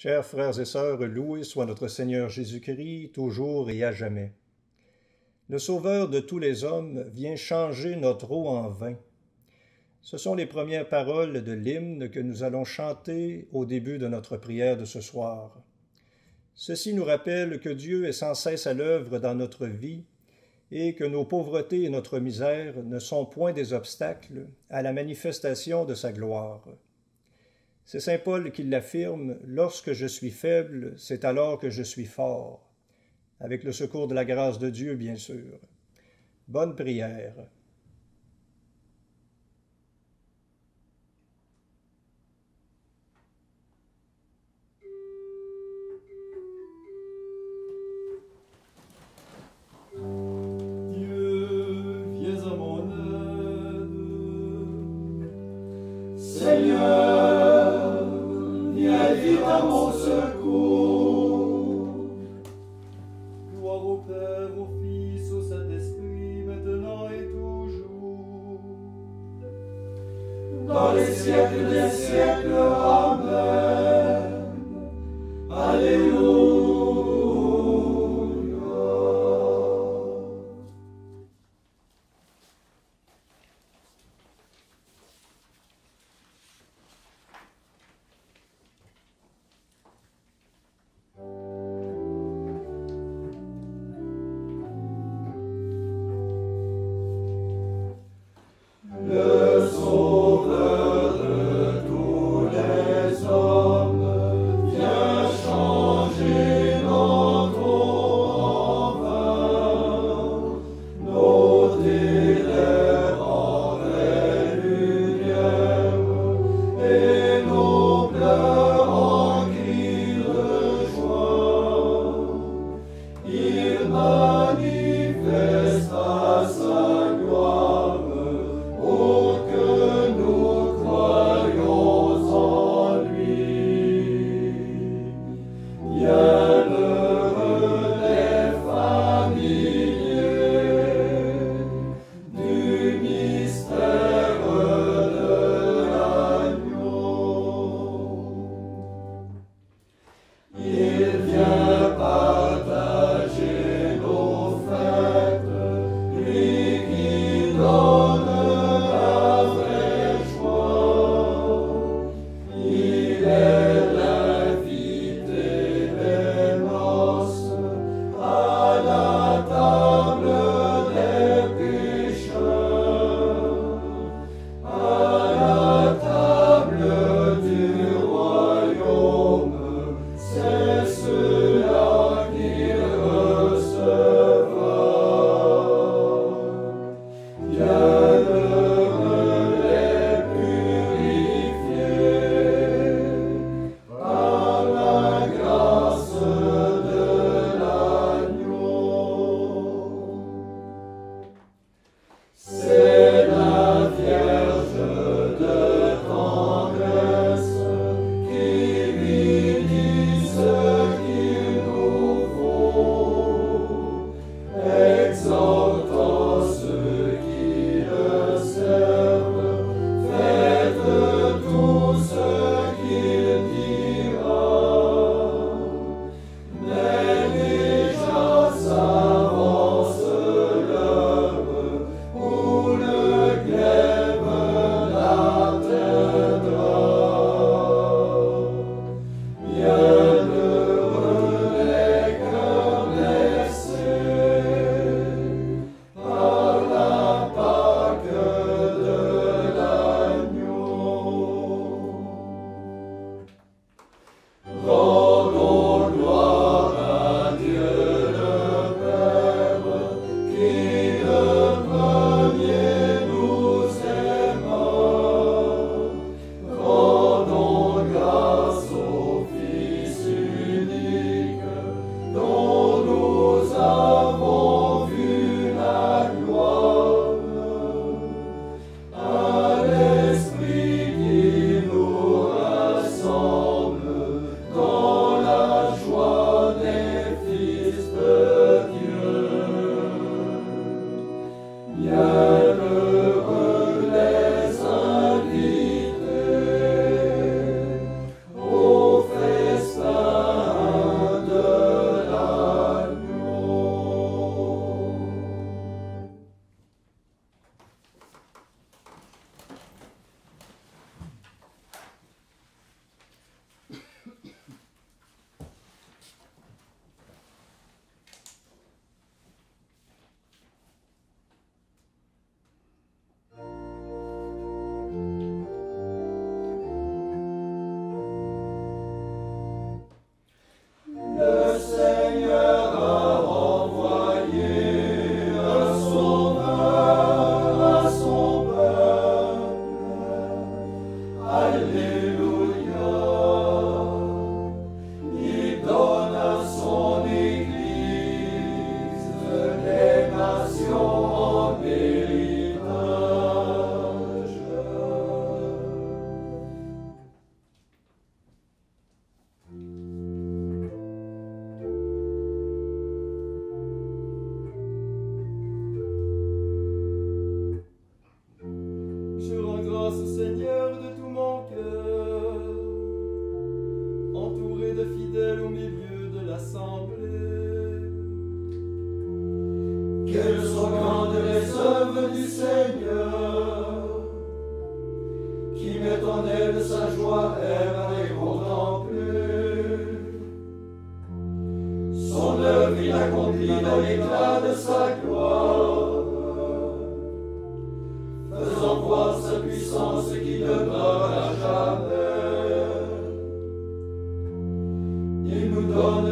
Chers frères et sœurs, loué soit notre Seigneur Jésus-Christ, toujours et à jamais. Le Sauveur de tous les hommes vient changer notre eau en vin. Ce sont les premières paroles de l'hymne que nous allons chanter au début de notre prière de ce soir. Ceci nous rappelle que Dieu est sans cesse à l'œuvre dans notre vie et que nos pauvretés et notre misère ne sont point des obstacles à la manifestation de sa gloire. C'est saint Paul qui l'affirme, « Lorsque je suis faible, c'est alors que je suis fort », avec le secours de la grâce de Dieu, bien sûr. Bonne prière. Dieu, viens à mon aide. Seigneur, viens vite à mon secours. Gloire au Père, au Fils, au Saint-Esprit, maintenant et toujours.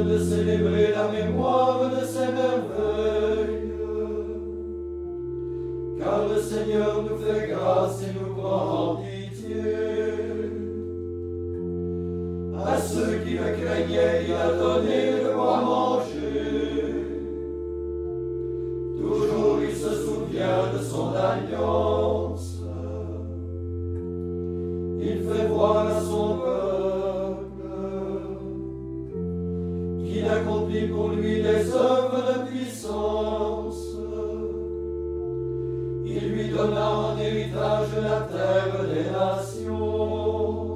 de célébrer la mémoire de ses merveilles. Car le Seigneur nous fait grâce et nous prend en pitié. À ceux qui le craignaient, il a donné de quoi manger. Toujours il se souvient de son alliance. Il fait voir à son peuple qu'il accomplit pour lui des œuvres de puissance. Il lui donna en héritage la terre des nations.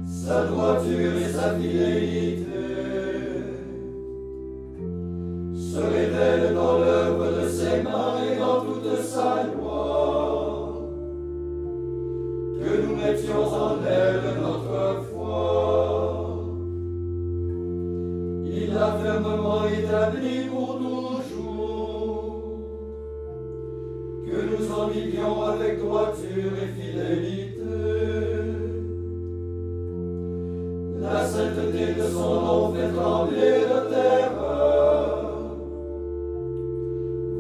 Sa droiture et sa fidélité se révèlent dans l'œuvre de ses mains et dans toute sa loi. Que nous mettions en elle notre foi. Il l'a fermement établi pour toujours. Que nous en vivions avec droiture et fidélité. La sainteté de son nom fait trembler de terreur.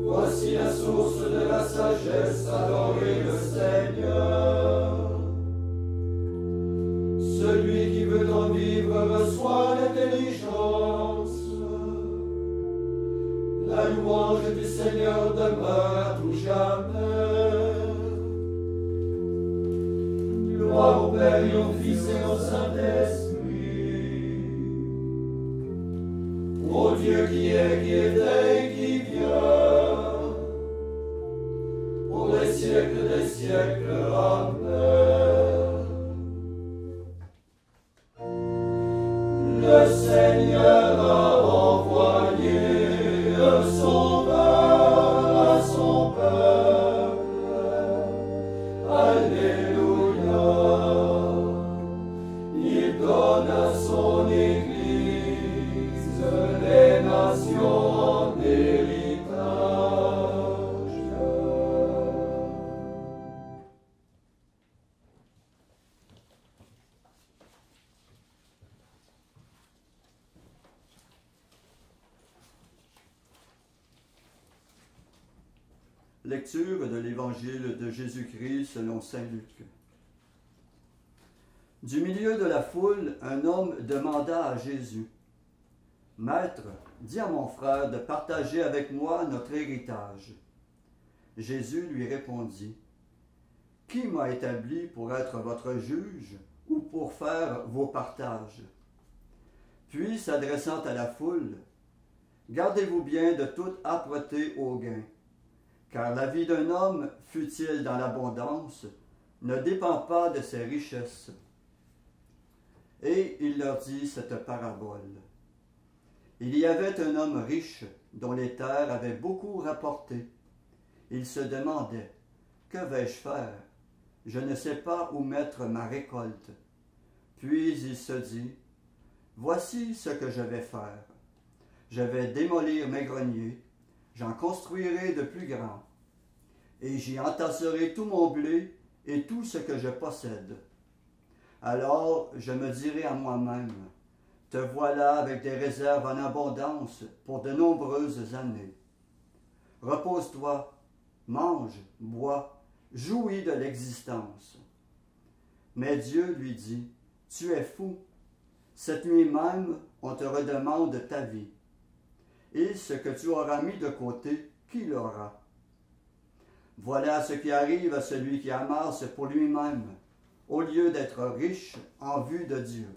Voici la source de la sagesse, adorez le Seigneur. Celui qui veut en vivre reçoit l'intelligence. La louange du Seigneur demeure à tout jamais. Gloire au Père et au Fils et au Saint-Esprit. Ô Dieu qui était et qui vient, pour les siècles des siècles. Amen. Le Seigneur a envoyé un sauveur à son peuple. Alléluia. Il donne à son Église les nations en héritage. Lecture de l'Évangile de Jésus-Christ selon saint Luc. Du milieu de la foule, un homme demanda à Jésus: « Maître, dis à mon frère de partager avec moi notre héritage. » Jésus lui répondit: « Qui m'a établi pour être votre juge ou pour faire vos partages? » Puis, s'adressant à la foule, « Gardez-vous bien de toute âpreté au gain, car la vie d'un homme, fût-il dans l'abondance, ne dépend pas de ses richesses. » Et il leur dit cette parabole. Il y avait un homme riche dont les terres avaient beaucoup rapporté. Il se demandait: « Que vais-je faire? Je ne sais pas où mettre ma récolte. » Puis il se dit: « Voici ce que je vais faire. Je vais démolir mes greniers, j'en construirai de plus grands, et j'y entasserai tout mon blé et tout ce que je possède. Alors je me dirai à moi-même: te voilà avec des réserves en abondance pour de nombreuses années. Repose-toi, mange, bois, jouis de l'existence. » Mais Dieu lui dit: « Tu es fou. Cette nuit même, on te redemande ta vie. Et ce que tu auras mis de côté, qui l'aura? » Voilà ce qui arrive à celui qui amasse pour lui-même, au lieu d'être riche en vue de Dieu.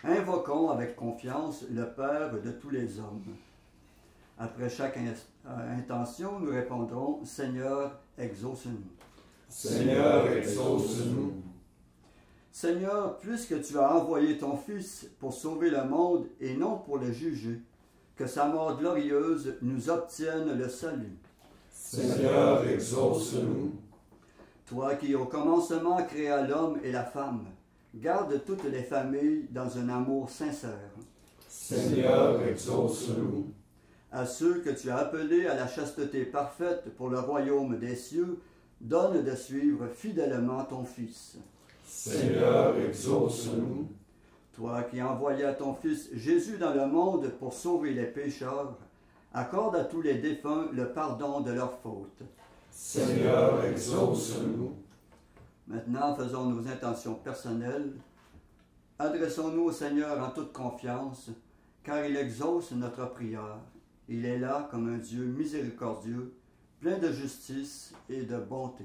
Invoquons avec confiance le Père de tous les hommes. Après chaque intention, nous répondrons « Seigneur, exauce-nous ». Seigneur, exauce-nous. Seigneur, puisque tu as envoyé ton Fils pour sauver le monde et non pour le juger, que sa mort glorieuse nous obtienne le salut. Seigneur, exauce-nous. Toi qui au commencement créas l'homme et la femme, garde toutes les familles dans un amour sincère. Seigneur, exauce-nous. À ceux que tu as appelés à la chasteté parfaite pour le royaume des cieux, donne de suivre fidèlement ton Fils. Seigneur, exauce-nous. Toi qui envoyas ton Fils Jésus dans le monde pour sauver les pécheurs, accorde à tous les défunts le pardon de leurs fautes. Seigneur, exauce-nous. Maintenant, faisons nos intentions personnelles. Adressons-nous au Seigneur en toute confiance, car il exauce notre prière. Il est là comme un Dieu miséricordieux, plein de justice et de bonté.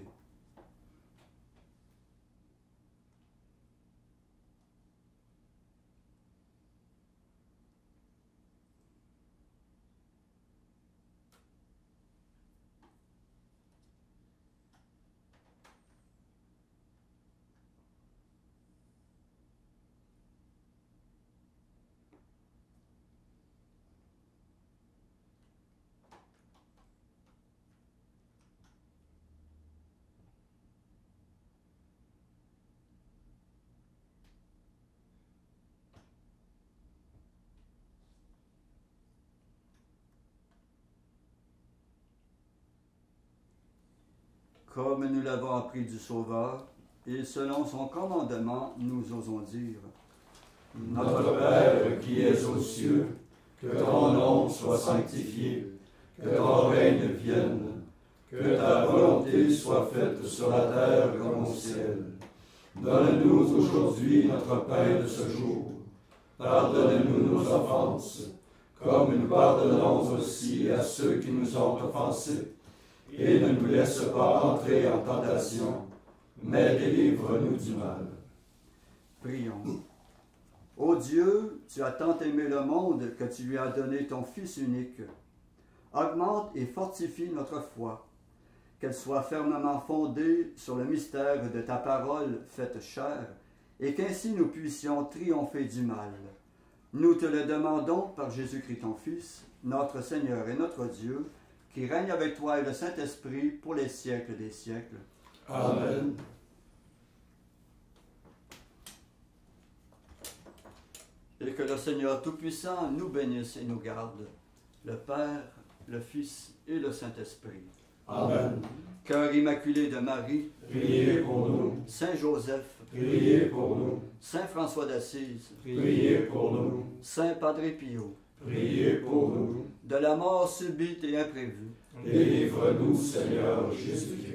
Comme nous l'avons appris du Sauveur, et selon son commandement, nous osons dire « Notre Père qui es aux cieux, que ton nom soit sanctifié, que ton règne vienne, que ta volonté soit faite sur la terre comme au ciel. Donne-nous aujourd'hui notre pain de ce jour. Pardonne-nous nos offenses, comme nous pardonnons aussi à ceux qui nous ont offensés. Et ne nous laisse pas entrer en tentation, mais délivre-nous du mal. » Prions. Ô Dieu, tu as tant aimé le monde que tu lui as donné ton Fils unique. Augmente et fortifie notre foi, qu'elle soit fermement fondée sur le mystère de ta parole faite chair, et qu'ainsi nous puissions triompher du mal. Nous te le demandons par Jésus-Christ ton Fils, notre Seigneur et notre Dieu, qui règne avec toi et le Saint-Esprit pour les siècles des siècles. Amen. Et que le Seigneur Tout-Puissant nous bénisse et nous garde, le Père, le Fils et le Saint-Esprit. Amen. Cœur immaculé de Marie, Priez pour nous. Saint Joseph, Priez pour nous. Saint François d'Assise, Priez pour nous. Saint Padre Pio, Priez pour nous. de la mort subite et imprévue, Délivre-nous, Seigneur Jésus-Christ.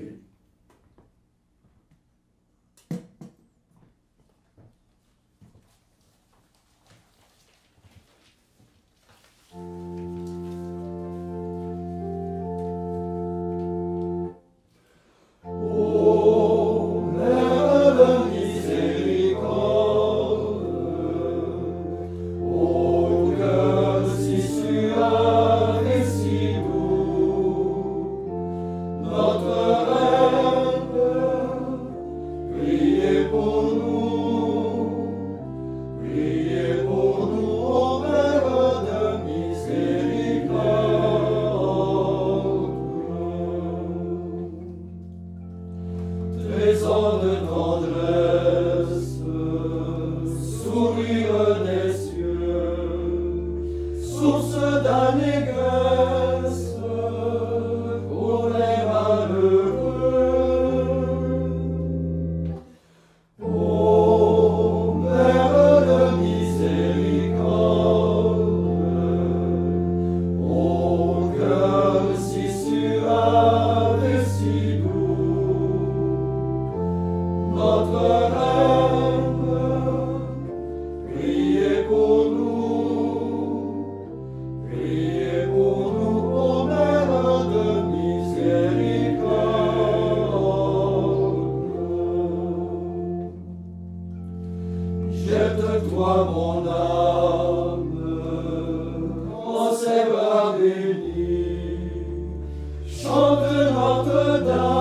Notre Notre-Dame.